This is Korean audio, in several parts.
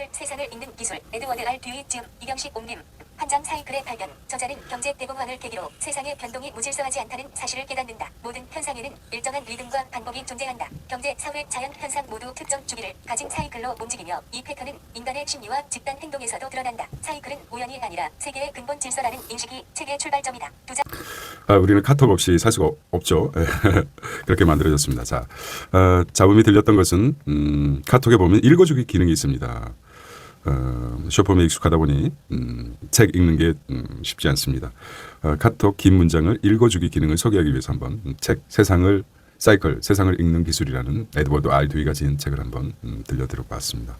사이클 세상을 읽는 기술 에드워드 R. 듀이 즈음 이경식 옹림 한장 사이클의 발견 저자는 경제 대공황을 계기로 세상의 변동이 무질서하지 않다는 사실을 깨닫는다. 모든 현상에는 일정한 리듬과 방법이 존재한다. 경제, 사회, 자연, 현상 모두 특정 주기를 가진 사이클로 움직이며 이 패턴은 인간의 심리와 집단 행동에서도 드러난다. 사이클은 우연이 아니라 세계의 근본 질서라는 인식이 책의 출발점이다. 우리는 카톡 없이 살 수가 없죠. 그렇게 만들어졌습니다. 자, 잡음이 들렸던 것은 카톡에 보면 읽어주기 기능이 있습니다. 쇼폼에 익숙하다 보니 책 읽는 게 쉽지 않습니다. 카톡 긴 문장을 읽어주기 기능을 소개하기 위해서 한번 책 세상을 읽는 기술이라는 에드워드 R. 듀이가 지은 책을 한번 들려드려 봤습니다.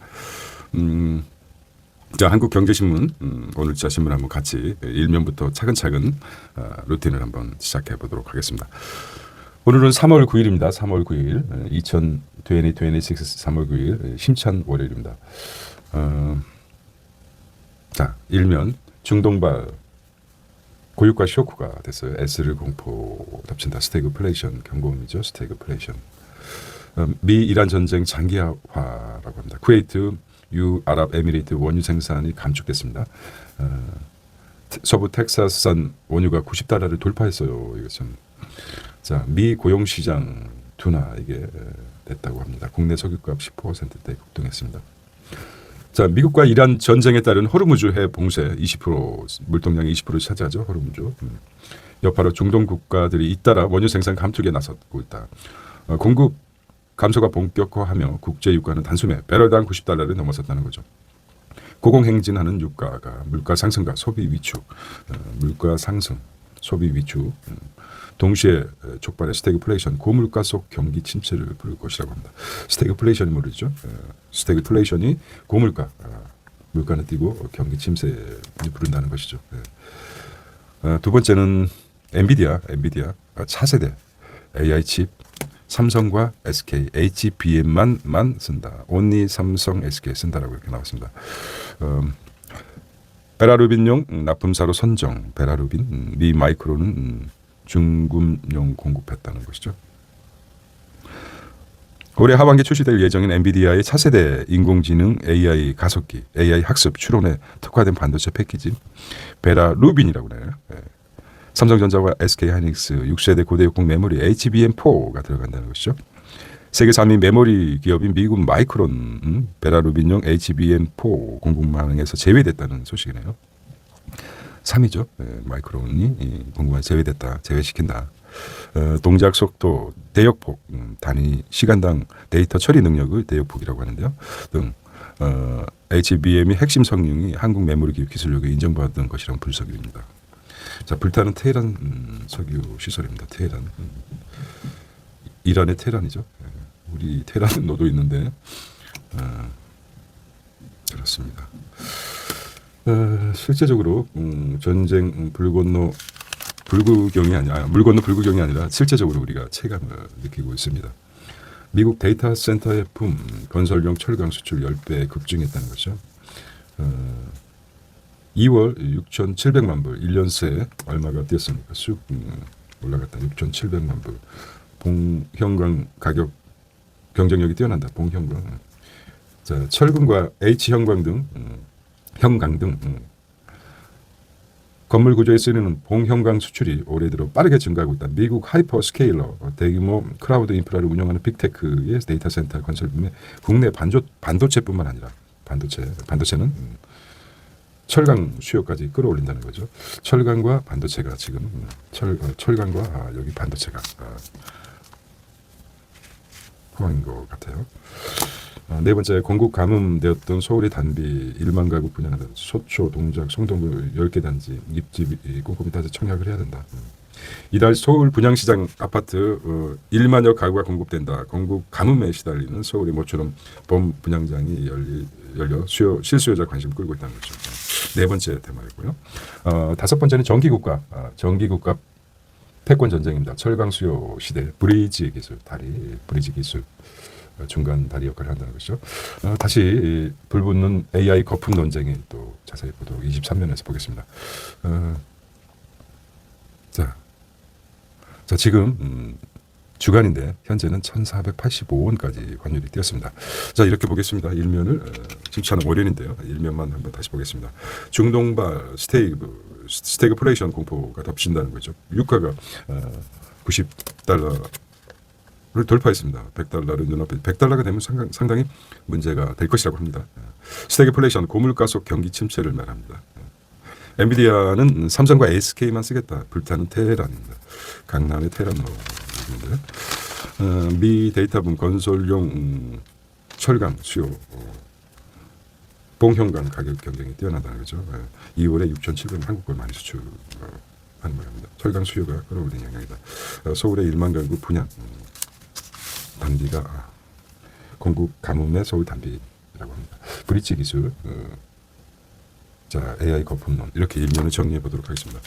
자, 한국경제신문 오늘자 신문 한번 같이 일면부터 차근차근 루틴을 한번 시작해 보도록 하겠습니다. 오늘은 3월 9일입니다. 3월 9일 2026 3월 9일 심찬 월요일입니다. 자, 일면 중동발 고유가 쇼크가 됐어요. S를 공포 덮친다. 스태그플레이션 경고음이죠. 스태그플레이션. 미 이란 전쟁 장기화라고 합니다. 쿠웨이트 유아랍에미리트 원유 생산이 감축됐습니다. 서부 텍사스산 원유가 $90를 돌파했어요. 이거 참. 자, 미 고용시장 둔화 이게 됐다고 합니다. 국내 석유값 10%대 급등했습니다. 자, 미국과 이란 전쟁에 따른 호르무즈 해 봉쇄 20% 물동량이 20%를 차지하죠. 호르무즈. 여파로 중동 국가들이 잇따라 원유 생산 감축에 나서고 있다. 공급 감소가 본격화하며 국제 유가는 단숨에 배럴당 $90를 넘어섰다는 거죠. 고공행진하는 유가가 물가 상승과 소비 위축, 물가 상승, 소비 위축 동시에 촉발해 스태그플레이션 고물가 속 경기 침체를 부를 것이라고 합니다. 스태그플레이션이 모르죠. 스태그플레이션이 고물가, 물가는 뛰고 경기 침체를 부른다는 것이죠. 두 번째는 엔비디아 차세대 AI 칩 삼성과 SK, HBM만 쓴다. only 삼성, SK 쓴다라고 이렇게 나왔습니다. 베라루빈용 납품사로 선정. 베라루빈 미 마이크로는 중금용 공급했다는 것이죠. 올해 하반기 출시될 예정인 엔비디아의 차세대 인공지능 AI 가속기, AI 학습 추론에 특화된 반도체 패키지 베라루빈이라고 해요. 삼성전자와 SK하이닉스 6세대 고대역공 메모리 HBM4가 들어간다는 것이죠. 세계 3위 메모리 기업인 미국 마이크론 베라루빈용 HBM4 공급망에서 제외됐다는 소식이네요. 3위죠. 마이크론이 공급망에 제외시킨다. 동작 속도, 대역폭, 단위 시간당 데이터 처리 능력을 대역폭이라고 하는데요. 등 HBM이 핵심 성능이 한국 메모리 기업 기술력에 인정받은 것이라는 분석입니다. 자, 불타는 테헤란 석유 시설입니다. 테헤란. 이란의 테헤란이죠. 우리 테헤란 노도 있는데 그렇습니다. 실제적으로 전쟁 물 건너 불구경이 아니라 실제적으로 우리가 체감을 느끼고 있습니다. 미국 데이터 센터의 붐, 건설용 철강 수출 10배 급증했다는 거죠. 2월 6,700만 불, 1년 새 얼마가 뛰었습니까? 쑥 올라갔다. 6,700만 불. 봉형광 가격 경쟁력이 뛰어난다. 봉형광. 자, 철근과 H형광 등 건물 구조에 쓰이는 봉형광 수출이 올해 들어 빠르게 증가하고 있다. 미국 하이퍼스케일러 대규모 클라우드 인프라를 운영하는 빅테크의 데이터 센터 건설 붐에 국내 반도체뿐만 아니라 반도체는 철강 수요까지 끌어올린다는 거죠. 철강과 반도체가 지금 철강과 여기 반도체가 포함인 것 같아요. 네 번째, 공급 감음되었던 서울의 단비 1만 가구 분양하는 소초, 동작, 송동구 10개 단지 입지 꼼꼼히 따져 청약을 해야 된다. 이달 서울 분양시장 아파트 1만여 가구가 공급된다. 공급 감음에 시달리는 서울이 모처럼 봄 분양장이 열려 실수요자 관심을 끌고 있다는 거죠. 네 번째 테마이고요. 다섯 번째는 전기국가 패권 전쟁입니다. 철강 수요 시대 브리지 기술 중간 다리 역할을 한다는 것이죠. 다시 불붙는 AI 거품 논쟁이 또 자세히 보도록 23면에서 보겠습니다. 자, 지금 주간인데 현재는 1,485원까지 환율이 뛰었습니다. 자, 이렇게 보겠습니다. 일면을 심차는 월요일인데요. 일면만 한번 다시 보겠습니다. 중동발 스태그플레이션 공포가 덮친다는 거죠. 유가가 90달러를 돌파했습니다. 100달러를 눈앞에 100달러가 되면 상당히 문제가 될 것이라고 합니다. 스태그플레이션 고물가 속 경기 침체를 말합니다. 엔비디아는 삼성과 SK만 쓰겠다. 불타는 테헤란입니다. 강남의 테헤란로. 미 데이터붐 건설용 철강 수요 봉형강 가격 경쟁이 뛰어나다는 거죠. 2월에 6,700만 한국을 많이 수출하는 모양입니다. 철강 수요가 끌어올린 영향이다. 서울의 1만 가구 분양 단비가 공급 가뭄의 서울 단비라고 합니다. 브릿지 기술 자 AI 거품론 이렇게 일면을 정리해 보도록 하겠습니다.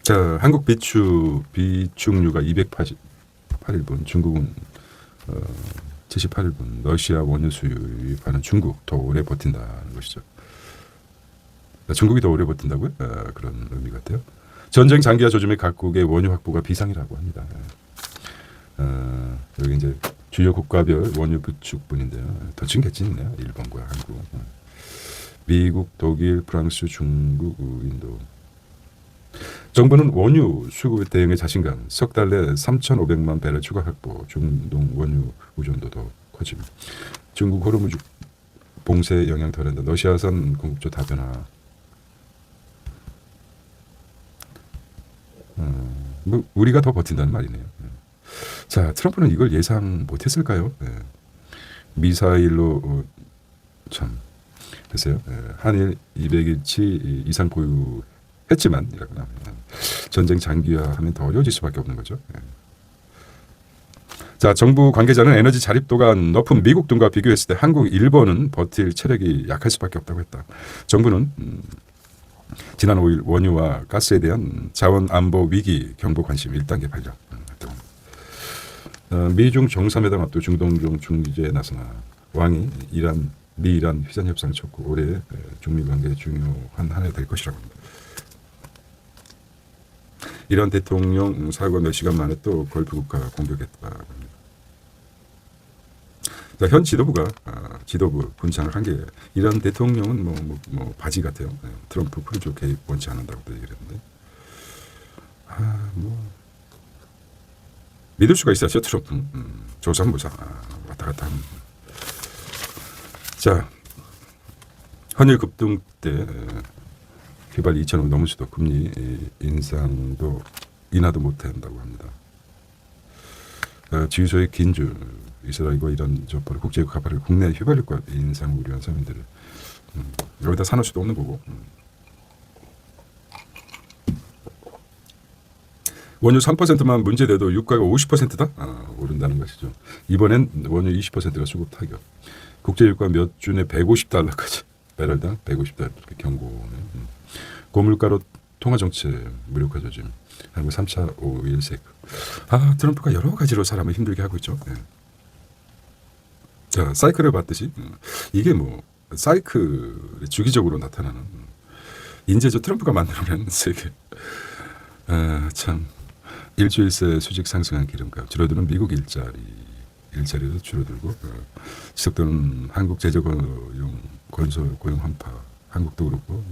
자, 한국 비축유가 288일분, 중국은 78일분, 러시아 원유 수입하는 중국 더 오래 버틴다는 것이죠. 중국이 더 오래 버틴다고요? 그런 의미 같아요. 전쟁 장기화 조짐의 각국의 원유 확보가 비상이라고 합니다. 여기 이제 주요 국가별 원유 비축분인데요. 더 챙겼지네요. 일본과 한국, 미국, 독일, 프랑스, 중국, 인도. 정부는 원유 수급 대응의 자신감, 석 달 내 3,500만 배럴 추가 확보, 중동 원유 의존도 더 커짐. 중국 호르무즈 봉쇄 영향 덜한다. 러시아산 공급처 다변화. 뭐 우리가 더 버틴다는 말이네요. 자, 트럼프는 이걸 예상 못했을까요? 미사일로 참 글쎄요. 한일 200일치 이상 보유했지만 이라거나 전쟁 장기화하면 더 어려워질 수밖에 없는 거죠. 자, 정부 관계자는 에너지 자립도가 높은 미국 등과 비교했을 때 한국, 일본은 버틸 체력이 약할 수밖에 없다고 했다. 정부는 지난 5일 원유와 가스에 대한 자원 안보 위기 경보 관심 1단계 발령. 미중 정상회담 앞두 중동종 중재에 나서나 왕이 미이란 휴전 협상을 촉구 올해 중미 관계의 중요한 한 해 될 것이라고 합니다. 이란 대통령 사과 몇 시간 만에 또 걸프 국가 공격했다고 합니다. 자, 현 지도부 분창을 한 게 이란 대통령은 뭐 바지 같아요. 트럼프 프로조 개입 원치 않는다고 얘기를 했는데 믿을 수가 있어야죠. 트럼프 조삼모사 왔다 갔다 하는. 자, 환율 급등 때 휘발 2,000원 넘을 수도 금리 인상도 인하도 못한다고 합니다. 지휘소의 긴 줄 이스라엘과 이란 저포를 국제적 가파를 국내 휘발유가 인상 우려한 서민들을 여기다 사놓을 수도 없는 거고. 원유 3%만 문제돼도 유가가 50%다? 오른다는 것이죠. 이번엔 원유 20%가 수급 타격. 국제유가 몇 준에 150달러까지 배럴당 150달러 이렇게 경고는. 고물가로 통화정책 무력화 조짐. 한국 3차 5.1 세크. 트럼프가 여러 가지로 사람을 힘들게 하고 있죠. 자, 사이클을 봤듯이 이게 사이클이 주기적으로 나타나는 인재죠. 트럼프가 만들어낸 세계. 참 일주일 새 수직 상승한 기름값, 줄어드는 미국 일자리도 줄어들고 지속되는 한국 제조고용 건설 고용 한파, 한국도 그렇고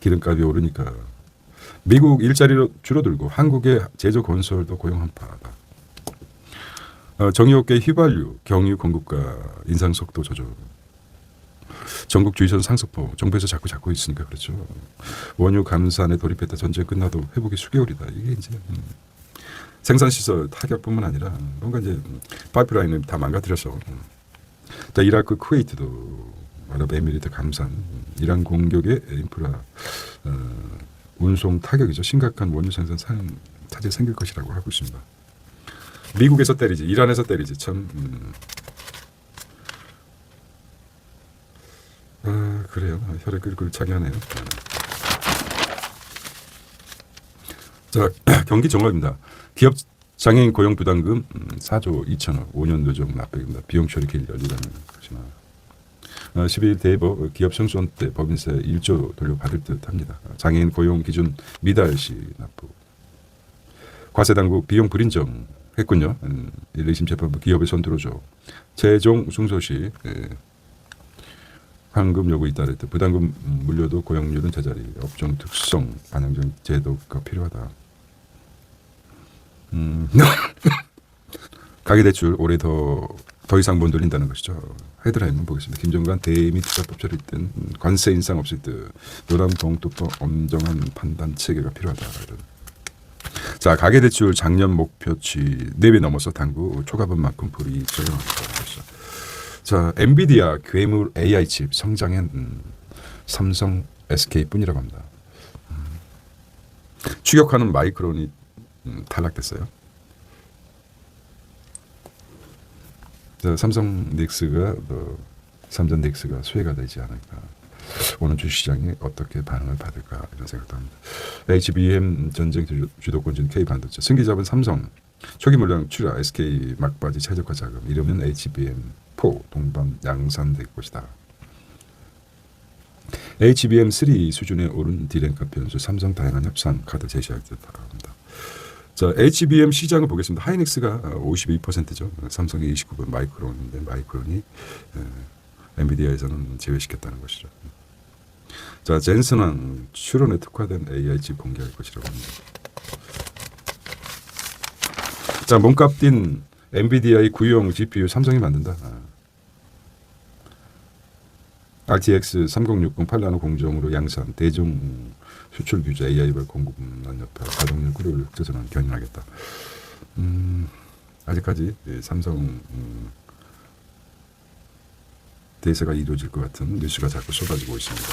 기름값이 오르니까 미국 일자리로 줄어들고 한국의 제조 건설도 고용 한파다. 정유업계 휘발유, 경유 공급가 인상 속도 조절. 전국 주유소 상승폭 정부에서 자꾸 잡고 있으니까 그렇죠. 원유 감산에 돌입했다. 전쟁 끝나도 회복이 수개월이다. 이게 이제 생산시설 타격뿐만 아니라 뭔가 이제 파이프라인을 다 망가뜨려서 이라크 쿠웨이트도 아랍에미리트 감산 이란 공격의 인프라 운송 타격이죠. 심각한 원유 생산 차질 생길 것이라고 하고 있습니다. 미국에서 때리지 이란에서 때리지 참 그래요. 혈액 끓고 차게 하네요. 자, 경기 종합입니다. 기업 장애인 고용 부담금 4조 2천억 5년 누적 납부입니다. 비용 처리 길 열리라는 것이나 12일 대법 기업 청소년 때 법인세 1조 돌려받을 듯 합니다. 장애인 고용 기준 미달 시 납부. 과세당국 비용 불인정 했군요. 1, 2심 재판부 기업의 손들어줘. 최종 승소 시 환급 요구 잇따르듯 부담금 물려도 고용률은 제자리. 업종 특성 반영적 제도가 필요하다. 가계대출 올해 더 이상 못 돌린다는 것이죠. 헤드라인만 보겠습니다. 김정관 대미 투자법 처리된 관세 인상 없을 듯 노란 공투법 엄정한 판단 체계가 필요하다. 이런. 자, 가계대출 작년 목표치 4배 넘어서 당구 초과분만큼 불이 적용하겠다는 것이죠. 자, 엔비디아 괴물 AI 칩 성장엔 삼성, SK뿐이라고 합니다. 추격하는 마이크론이 탈락됐어요. 자, 삼성 닉스가 수혜가 되지 않을까. 오늘 주시장이 어떻게 반응을 받을까 이런 생각도 합니다. HBM 전쟁 주도권진 K반도체 승기 잡은 삼성 초기 물량 출하 SK 막바지 최저가 자금 이러면 HBM4 동반 양산될 것이다. HBM3 수준에 오른 디램값 변수 삼성 다양한 협상 카드 제시할 듯하다 합니다. 자, HBM 시장을 보겠습니다. 하이닉스가 52%죠. 삼성이 29%, 마이크론인데 마이크론이 엔비디아에서는 제외시켰다는 것이죠. 자, 젠슨은 추론에 특화된 AI 칩 공개할 것이라고 합니다. 자, 몸값 뛴 엔비디아의 구형 GPU 삼성이 만든다. RTX 3060 8나노 공정으로 양산 대중 수출 규제 AI발 공급난 여파 가동률 꾸려올 흑조선은 견인하겠다. 아직까지 삼성 대세가 이루어질 것 같은 뉴스가 자꾸 쏟아지고 있습니다.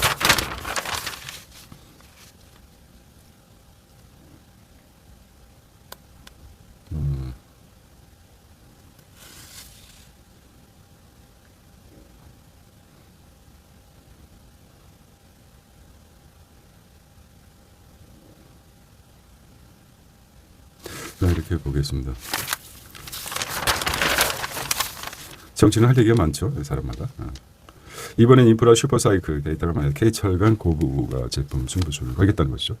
자, 이렇게 보겠습니다. 정치는 할 얘기가 많죠. 사람마다. 이번엔 인프라 슈퍼사이클 데이터가 많아요. K철강 고부가 제품 승부수를 걸겠다는 것이죠.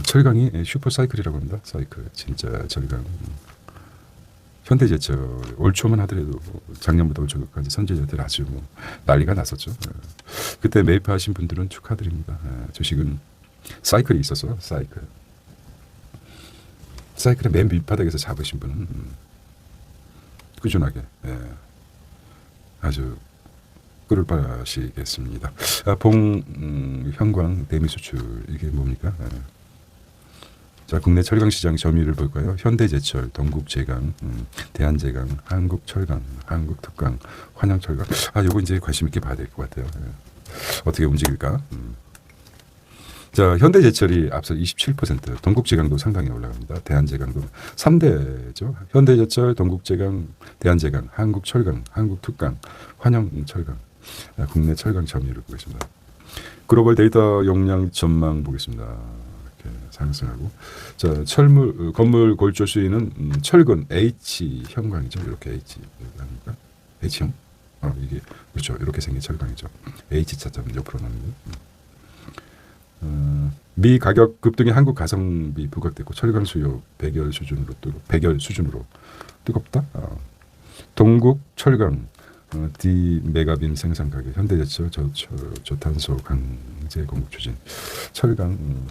철강이 슈퍼사이클이라고 합니다. 사이클 진짜 철강. 현대제철 올 초만 하더라도 작년부터 올 초까지 선제제들 아주 난리가 났었죠. 그때 매입하신 분들은 축하드립니다. 주식은 사이클이 있어서 사이클의 맨 밑바닥에서 잡으신 분은 꾸준하게 아주 꿀을 빠시겠습니다. 봉형광 대미 수출 이게 뭡니까? 자, 국내 철강 시장 점유율을 볼까요? 현대제철, 동국제강, 대한제강, 한국철강, 한국특강, 환양철강. 요거 이제 관심 있게 봐야 될 것 같아요. 어떻게 움직일까? 자, 현대제철이 앞서 27%, 동국제강도 상당히 올라갑니다. 대한제강도 3대죠. 현대제철, 동국제강, 대한제강, 한국철강, 한국특강, 환영철강. 국내 철강 점유율을 보겠습니다. 글로벌 데이터 용량 전망 보겠습니다. 이렇게 상승하고. 자, 건물 골조 수위는 철근 H 형광이죠. 이렇게 H 아닙니까? H형? 이게 그렇죠. 이렇게 생긴 철강이죠. H 차점 옆으로 나옵니다. 미 가격 급등에 한국 가성비 부각됐고 철강 수요 백열 수준으로 뜨겁다. 동국 철강 D 메가빔 생산 가격 현대제철 저탄소 강제 공급 추진 철강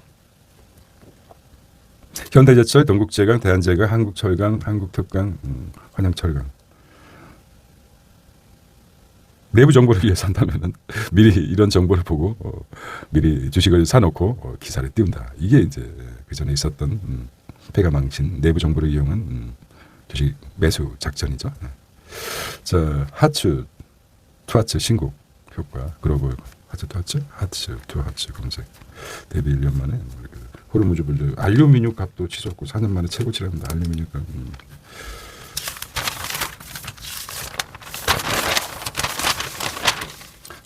현대제철 동국제강 대한제강 한국철강 한국특강 환양철강 내부 정보를 위해 산다면은 미리 이런 정보를 보고 미리 주식을 사놓고 기사를 띄운다. 이게 이제 그 전에 있었던 패가 망친 내부 정보를 이용한 주식 매수 작전이죠. 자, 하츠 투하츠 신곡 효과 글로벌 하츠 투하츠 검색 데뷔 1년 만에 호르무즈 분류 알루미늄 값도 치솟고 4년 만에 최고치랍니다. 알루미늄 값.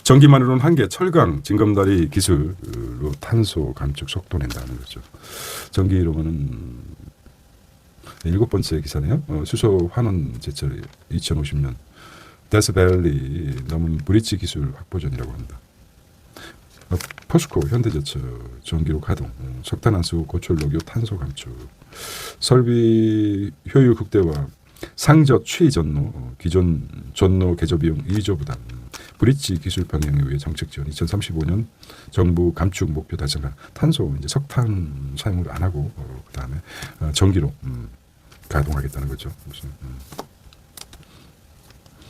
전기만으로는 한계 철강 징검다리 기술로 탄소 감축 속도 낸다는 거죠. 전기로는 7번째 기사네요. 수소 환원 제철 2050년 데스밸리 넘은 브릿지 기술 확보전이라고 합니다. 포스코, 현대제철 전기로 가동, 석탄 안 쓰고 고철 녹유 탄소 감축, 설비 효율 극대화, 상저 취 전로, 기존 전로 개조 비용 2조 부담, 브릿지 기술 병행에 의해 정책 지원, 2035년 정부 감축 목표 달성한 탄소 이제 석탄 사용을 안 하고 그다음에 전기로 가동하겠다는 거죠. 무슨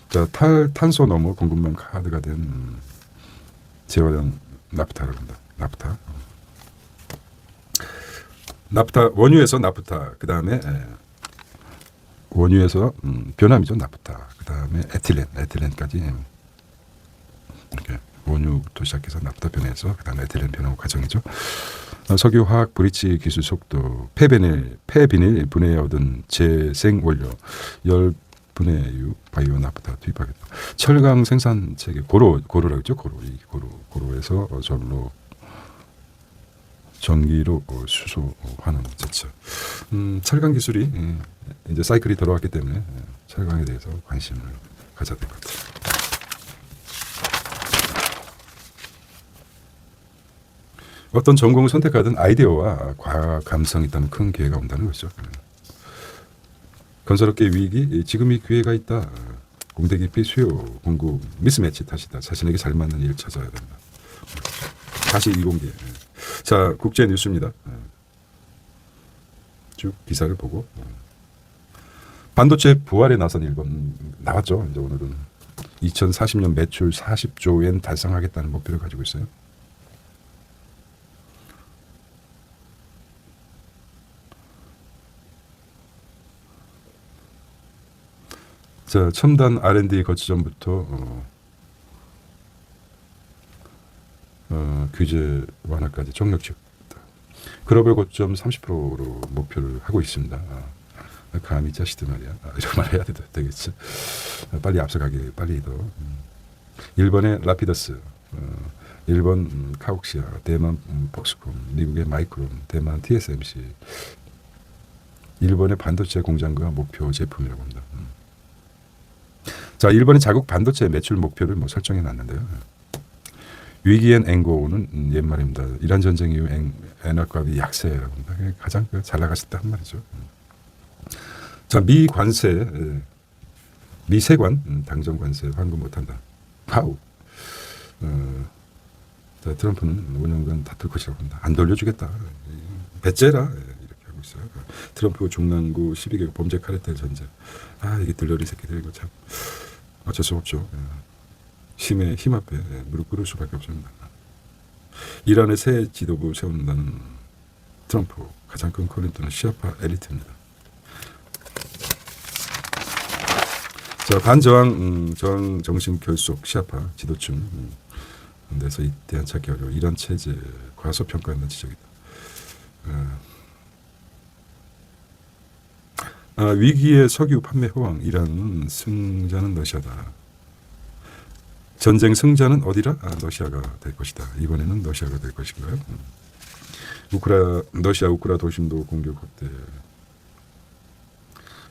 자, 탄소 너머 공급망 카드가 된 재활용 나프타라고 한다. 나프타 원유에서 나프타, 그 다음에 원유에서 변함이죠. 나프타, 그 다음에 에틸렌까지 이렇게 원유부터 시작해서 나프타 변해서 그 다음에 에틸렌 변하고 과정이죠. 석유화학 브릿지 기술 속도, 폐비닐 분해에 얻은 재생 원료, 분해유 바이오 나프타 투입하겠다. 철강 생산 체계 고로라고 했죠. 고로에서 절로 전기로 수소환원 제철. 철강 기술이 이제 사이클이 돌아왔기 때문에 철강에 대해서 관심을 가져야 될 것 같아요. 어떤 전공을 선택하든 아이디어와 과학 감성이 있다면 큰 기회가 온다는 거죠. 건설업계 위기, 지금 이 기회가 있다. 공대 깊이 수요, 공급, 미스매치 탓이다. 자신에게 잘 맞는 일을 찾아야 된다. 다시 이공계. 자, 국제 뉴스입니다. 쭉 기사를 보고. 반도체 부활에 나선 일본 나왔죠. 이제 오늘은 2040년 매출 40조 엔 달성하겠다는 목표를 가지고 있어요. 자, 첨단 R&D 거치 전부터 규제 완화까지 총력치다. 글로벌 고점 30%로 목표를 하고 있습니다. 감히 자식들 말이야. 이런 말 해야 되겠지. 빨리 앞서가기, 빨리 더. 일본의 라피더스, 일본 카옥시아, 대만 폭스콘, 미국의 마이크론, 대만 TSMC, 일본의 반도체 공장과 목표 제품이라고 합니다. 자, 일본의 자국 반도체 매출 목표를 설정해 놨는데요. 위기엔 앵고는 옛말입니다. 이란 전쟁 이후 엔화값이 약세라고 합니다. 가장 잘 나갔을 때 한 말이죠. 자, 미 세관 당정 관세 환급 못한다. 파우. 자, 트럼프는 5년간 다툴 것이라고 합니다. 안 돌려주겠다. 배째라 이렇게 하고 있어요. 트럼프 중랑구 12개국 범죄 카르텔 전쟁. 이게 들러리 새끼들 이거 참 어쩔 수 없죠. 힘에 힘 앞에 무릎 꿇을 수밖에 없습니다. 이란의 새 지도부 세운다는 트럼프, 가장 큰 클린턴은 시아파 엘리트입니다. 자, 반저항 저항 정신 결속 시아파 지도층 그래서 이대한 찾기 어려워. 이란 체제 과소평가한다는 지적이다. 위기의 석유 판매 호황. 이란은 승자는 러시아다. 전쟁 승자는 어디라? 러시아가 될 것이다. 이번에는 러시아가 될 것인가요? 러시아 우크라 도심도 공격 확대.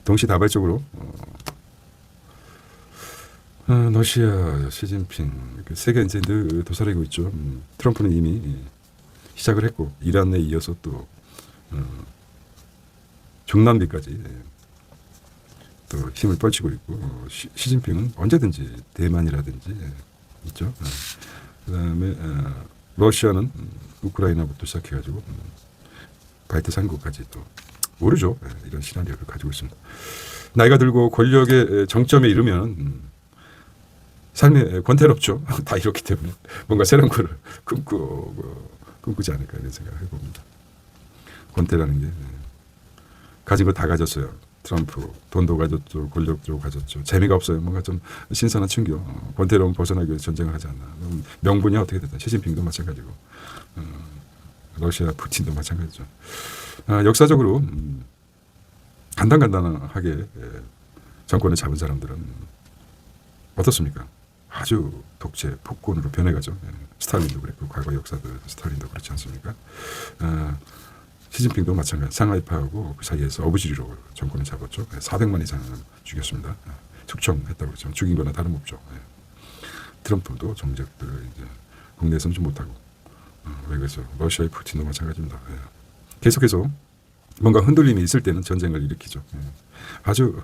동시다발적으로 러시아 시진핑 세계 이제 늘 도살하고 있죠. 트럼프는 이미 시작을 했고 이란에 이어서 또 중남미까지 또 힘을 펼치고 있고 시진핑은 언제든지 대만이라든지 있죠. 그다음에 러시아는 우크라이나부터 시작해가지고 발트 산국까지 또 모르죠. 이런 시나리오를 가지고 있습니다. 나이가 들고 권력의 정점에 이르면 삶에 권태롭죠. 다 이렇기 때문에 뭔가 새로운 거를 꿈꾸지 않을까 이런 생각을 해봅니다. 권태라는 게 가진 거 다 가졌어요. 트럼프 돈도 가졌죠, 권력도 가졌죠. 재미가 없어요. 뭔가 좀 신선한 충격. 권태로움 벗어나기 위해서 전쟁을 하지 않나. 명분이 어떻게 됐다. 시진핑도 마찬가지고 러시아 푸틴도 마찬가지죠. 역사적으로 간단하게 정권을 잡은 사람들은 어떻습니까? 아주 독재, 폭군으로 변해가죠. 스탈린도 그랬고 과거 역사도 스탈린도 그렇지 않습니까? 시진핑도 마찬가지. 상하이파하고 그 사이에서 어부지리로 정권을 잡았죠. 400만 이상을 죽였습니다. 숙청했다고 그러죠. 죽인 거나 다름없죠. 트럼프도 정적들을 이제 국내에서는 좀 못하고 외국에서 러시아의 푸틴도 마찬가지입니다. 예. 계속해서 뭔가 흔들림이 있을 때는 전쟁을 일으키죠. 예. 아주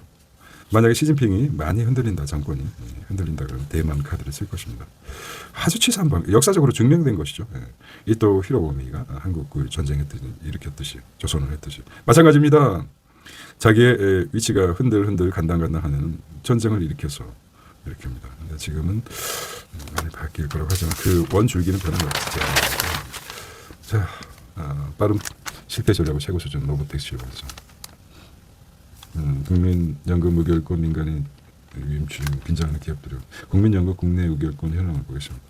만약에 시진핑이 많이 흔들린다, 정권이 흔들린다 그러면 대만 카드를 쓸 것입니다. 아주 치사한 방, 역사적으로 증명된 것이죠. 예. 이 또 히로부미가 한국을 전쟁했듯이 일으켰듯이 조선을 했듯이 마찬가지입니다. 자기의 위치가 흔들흔들 간당간당하는 전쟁을 일으켜서 이렇게 합니다. 근데 지금은 많이 바뀔 거라고 하지만 그 원줄기는 변함없죠. 자, 빠른 실패 전략을 최고 수준 로보택시 완성. 국민연금 의결권 민간인 유임추 빈장하는 기업들이 국민연금 국내 의결권 현황을 보겠습니다.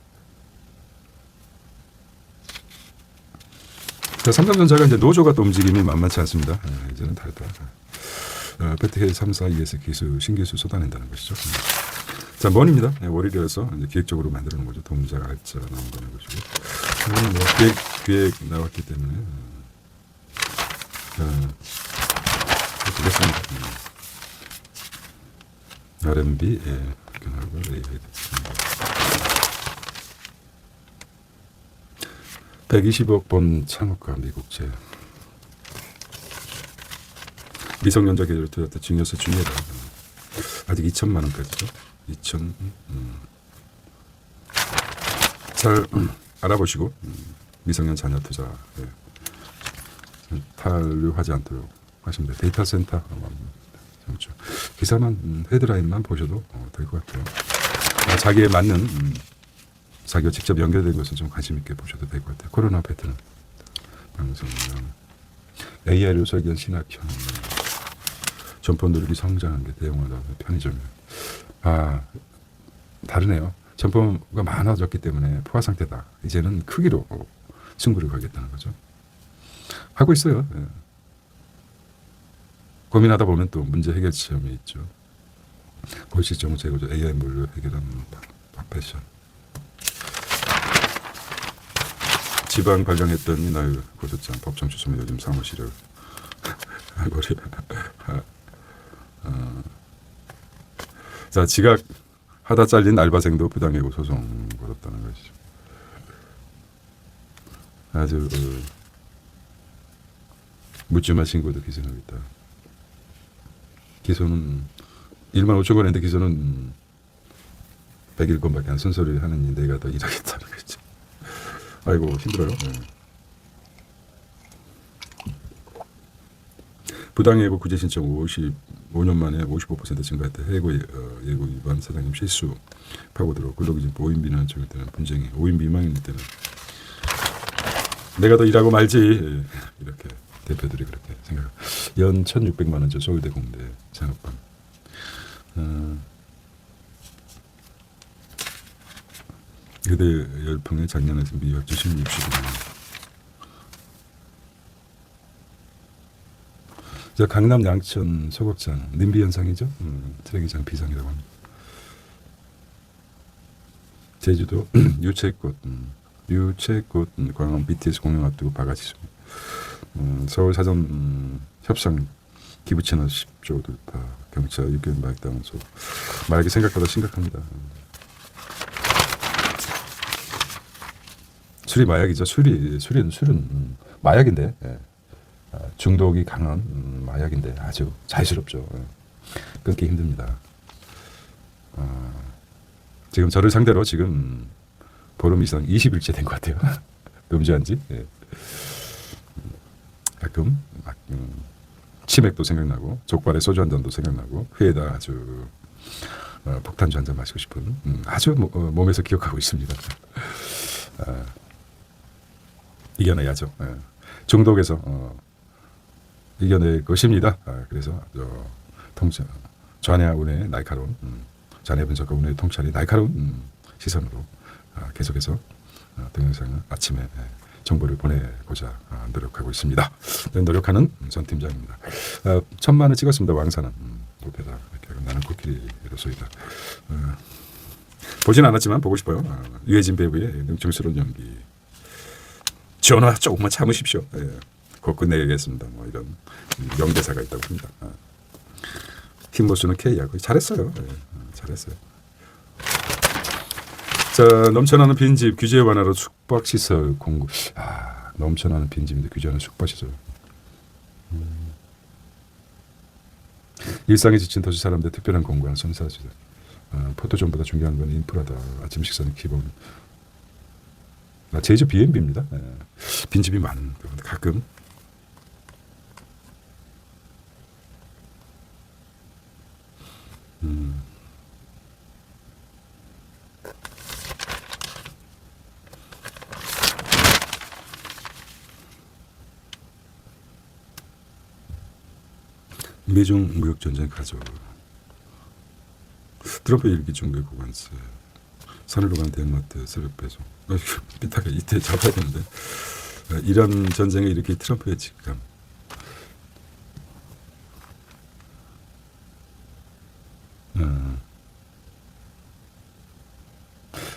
자, 삼성전자가 이제 노조가 또 움직임이 만만치 않습니다. 이제는 다르다. 베트헤 3사 ES 기술 신기술 쏟아낸다는 것이죠. 자, 먼입니다. 월요일에서 이제 기획적으로 만들어놓은 거죠. 동작 알짜 나온 거는 것이고. 뭐 기획 나왔기 때문에 되겠습니다. RMB 견학을 됐습니다. 120억 번 창업가 미국제 미성년자 계좌를 투자할 때 증여세 중요하다. 아직 2천만 원까지죠. 2천 잘 알아보시고 미성년 자녀 투자 탄류하지 않도록 하시면 돼요. 데이터 센터 그렇죠. 기사만 헤드라인만 보셔도 될 것 같아요. 자기에 맞는 자기가 직접 연결된 것은 좀 관심 있게 보셔도 될 것 같아요. 코로나 패턴 방송이랑 AI로 설계한 신학형 전폰 누르기 성장한 게 대형화다. 편의점이요. 다르네요. 전포가 많아졌기 때문에 포화 상태다. 이제는 크기로 승부를 걸겠다는 거죠. 하고 있어요. 예. 고민하다 보면 또 문제 해결 시험이 있죠. 골시정 제거조 AI 물로 해결하는 패션. 지방 발령했더니 날 고소장 법정 추첨에 요즘 사무실을 머리. 자, 지각 하다 잘린 알바생도 부당해고 소송 걸었다는 것이죠. 아주 묻지마 신고도 기소하고 있다. 기소는 1만 5천 건인데 기소는 101건밖에 안 순서리 하느니 내가 더 일하겠다는 거죠. 아이고 힘들어요. 네. 부당해고 구제 신청 55년 만에 55% 증가했다. 해고 예고 위반 사장님 실수 파고들어 근로기준법 5인 미만 적을 때는 분쟁이 5인 미만일 때는 내가 더 일하고 말지 이렇게 대표들이 그렇게 생각. 연 1,600만 원죠. 서울대 공대 창업반. 의대 열풍에 작년에 미학 주신 입시구나. 자, 강남 양천 소극장 님비 현상이죠. 쓰레기장 비상이라고 합니다. 제주도 유채꽃 광원 BTS 공연 앞두고 바가지. 서울 사전 협상 기부 채널 10조 돌파. 경찰 6개월 마약 당소. 마약이 생각보다 심각합니다. 술이 마약이죠. 술은 마약인데 중독이 강한 마약인데 아주 자유스럽죠. 끊기 힘듭니다. 지금 저를 상대로 지금 보름 이상 20일째 된 것 같아요. 음주한 지. 가끔 치맥도 생각나고 족발에 소주 한 잔도 생각나고 회에다 아주 폭탄주 한 잔 마시고 싶은 아주 몸에서 기억하고 있습니다. 이겨내야죠. 중독에서 이겨낼 것입니다. 그래서 좌뇌와 우뇌의 날카로운 좌뇌 분석과 우뇌 통찰이 날카로운 시선으로 계속해서 동영상을 아침에 정보를 보내고자 노력하고 있습니다. 노력하는 전 팀장입니다. 1,000만을 찍었습니다. 왕산은 높여다 이렇게 나는 코끼리로소이다. 보진 않았지만 보고 싶어요. 유해진 배우의 능청스러운 연기. 전화 조금만 참으십시오. 곧 끝내겠습니다. 뭐 이런 명대사가 있다고 합니다. 힘못 쓰는 K하고 잘했어요. 잘했어요. 자, 넘쳐나는 빈집 규제 완화로 숙박시설 공급. 아, 넘쳐나는 빈집인데 규제하는 숙박시설. 일상에 지친 도시 사람들 특별한 공간 선사시설. 포토존보다 중요한 건 인프라다. 아침 식사는 기본. 제주 B&B입니다. 빈집이 많은 가끔. 미중 무역 전쟁 가죠. 트럼프 일기 중국의 고관세. 산으로 간 대형마트 새벽 배송. 삐딱하게 이때 잡아야 되는데. 이란 전쟁에 이렇게 트럼프의 직감.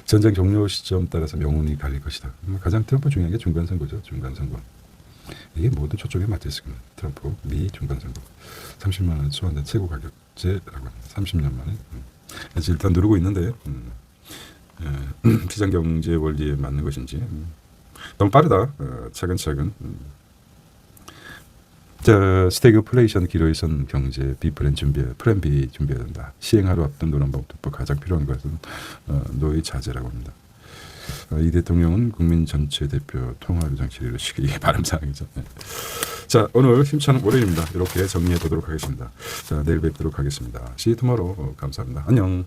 전쟁 종료 시점 따라서 명운이 갈릴 것이다. 가장 트럼프 중요한 게 중간선거죠. 중간선거. 이게 모두 저쪽에 맞춰 있습니다. 트럼프 미 중간선거 30만 원 소환된 최고 가격제라고 합니다. 30년 만에. 그래서 일단 누르고 있는데 시장 경제 원리에 맞는 것인지 너무 빠르다. 차근차근. 자, 스태그플레이션 기로에선 경제 플랜 B 준비해야 된다. 시행하루 앞둔 노란봉투법 가장 필요한 것은 노예 자제라고 합니다. 이 대통령은 국민 전체 대표 통합 정치를 이루시기 이게 발음사항이죠. 네. 자, 오늘 힘차는 월요일입니다. 이렇게 정리해 보도록 하겠습니다. 자, 내일 뵙도록 하겠습니다. See you tomorrow. 감사합니다. 안녕.